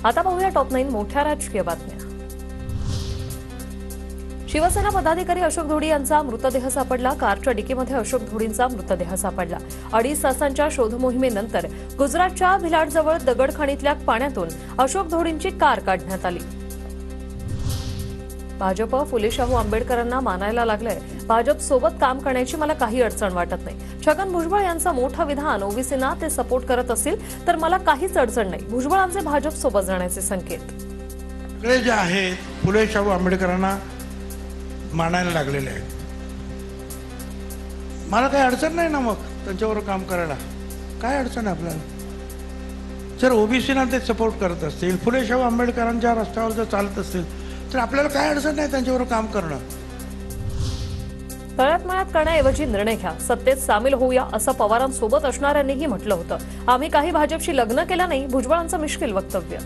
आता पाहूया टॉप 9 मोठ्या राजकीय बातम्या। शिवसेना पदाधिकारी अशोक ढोडी यांचा मृतदेह सापडला। कारच्या डिकीमध्ये अशोक ढोडींचा मृतदेह सापडला। 2.5 तासांच्या शोध मोहिमेनंतर गुजरातच्या भिलाडजवळ दगडखाणीतल्या पाण्यातून अशोक ढोडींची कार काढण्यात आली। भाजप फुले शाहू आंबेडकरांना मानायला लागलंय। भाजप सोबत काम करण्याची मला काही अडचण वाटत नाही। छगन भुजबळ यांचं मोठं विधान, ओबीसींना ते सपोर्ट करत असतील तर मला काहीच अडचण नाही। भुजबळांचे भाजप सोबत जाण्याचे संकेत सगळे जे आहेत फुले शाहू आंबेडकरांना मानायला लागलेले आहेत। मला काही अडचण नाही ना, मग त्यांच्यावर काम करायला काय अडचण आहे आपल्याला? जर ओबीसीना ते सपोर्ट करत असतील, फुले शाहू आंबेडकरांच्या रस्त्यावर जर चालत असतील तर आपल्याला काय अडचण नाही त्यांच्यावर काम करणं। तळ्यात मळ्यात करण्याऐवजी निर्णय घ्या, सत्तेत सामील होऊया असं पवारांसोबत असणाऱ्यांनीही म्हटलं होतं। आम्ही काही भाजपशी लग्न केलं नाही, भुजबळांचं मिश्किल वक्तव्य।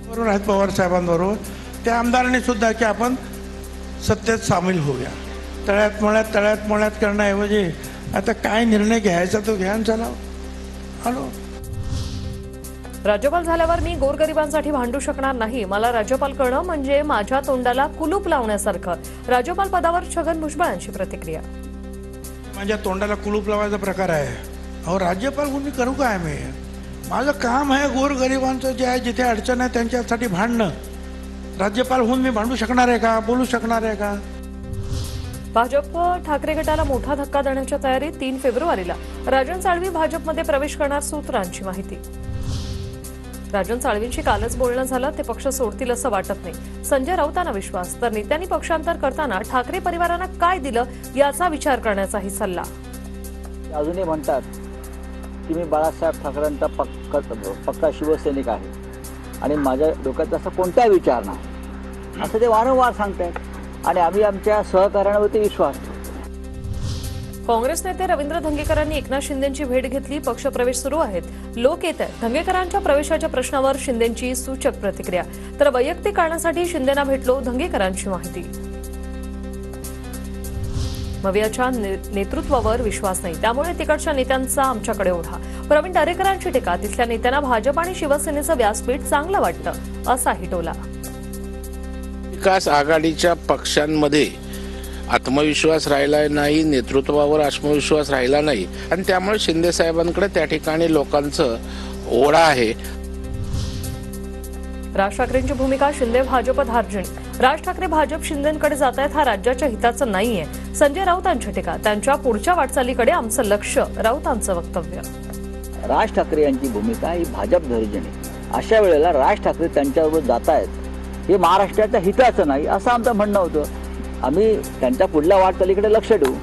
बरोबर आहेत पवार साहेबांबरोबर त्या आमदारांनी सुद्धा की आपण सत्तेत सामील होऊया। तळ्यात मळ्यात करण्याऐवजी आता काय निर्णय घ्यायचा तो घ्या आणि चला। हॅलो, राज्यपाल झाल्यावर मी गोरगरिबांसाठी भांडू शकणार नाही। मला राज्यपाल करणं म्हणजे माझ्या तोंडाला कुलूप लावण्यासारखं। राज्यपाल पदावर छगन भुजबळांची प्रतिक्रिया। माझ्या तोंडाला कुलूप लावायचा प्रकार आहे। अहो, राज्यपाल होऊन मी करू काय? मी माझं काम आहे गोरगरिबांचं जे आहे, जिथे अडचण आहे त्यांच्यासाठी भांडणं। राज्यपाल होऊन मी भांडू शकणार आहे का? बोलू शकणार आहे का? भाजप ठाकरे गटाला मोठा धक्का देण्याच्या तयारीत। 3 फेब्रुवारीला राजन साळवी भाजपमध्ये प्रवेश करणार, सूत्रांची माहिती। राजन साळवींशी कालच बोलणं झालं, ते पक्ष सोडतील असं वाटत नाही। संजय राऊतांना विश्वास, तर नेत्यांनी पक्षांतर करताना ठाकरे परिवारांना काय दिलं याचा विचार करण्याचाही सल्ला। अजूनही म्हणतात की मी बाळासाहेब ठाकरेंचा पक्का शिवसैनिक आहे आणि माझ्या डोक्यात असा कोणता विचार नाही असं ते वारंवार सांगतात आणि आम्ही आमच्या सहकार्यांवरती विश्वास ठेवतो। काँग्रेस नेते रवींद्र धंगेकरांनी एकनाथ शिंदेंची भेट घेतली। पक्षप्रवेश सुरू आहेत, लोक येत आहेत। धंगेकरांच्या प्रवेशाच्या प्रश्नावर शिंदेंची सूचक प्रतिक्रिया, तर वैयक्तिक कारणासाठी शिंदेंना भेटलो, धंगेकरांची माहिती। मवियाच्या नेतृत्वावर विश्वास नाही, त्यामुळे तिकडच्या नेत्यांचा आमच्याकडे ओढा। प्रवीण दरेकरांची टीका, तिथल्या नेत्यांना भाजप आणि शिवसेनेचं व्यासपीठ चांगलं वाटतं असाही टोला। विकास आघाडीच्या पक्षांमध्ये आत्मविश्वास राहिला नाही, नेतृत्वावर आत्मविश्वास राहिला नाही आणि त्यामुळे शिंदे साहेबांकडे त्या ठिकाणी लोकांचं ओढा आहे। राज ठाकरेंची भूमिका, शिंदे भाजप धार्जिण। राज ठाकरे भाजप शिंदेंकडे जात आहेत, हा राज्याच्या हिताचं नाहीये। संजय राऊतांची टीका, त्यांच्या पुढच्या वाटचालीकडे आमचं लक्ष, राऊतांचं वक्तव्य। राज ठाकरे यांची भूमिका ही भाजप धार्जिण आहे। अशा वेळेला राज ठाकरे त्यांच्याबरोबर जात आहेत हे महाराष्ट्राच्या हिताचं नाही असं आमचं म्हणणं होतं। आम्ही त्यांच्या पुढल्या वाटचालीकडे लक्ष देऊ।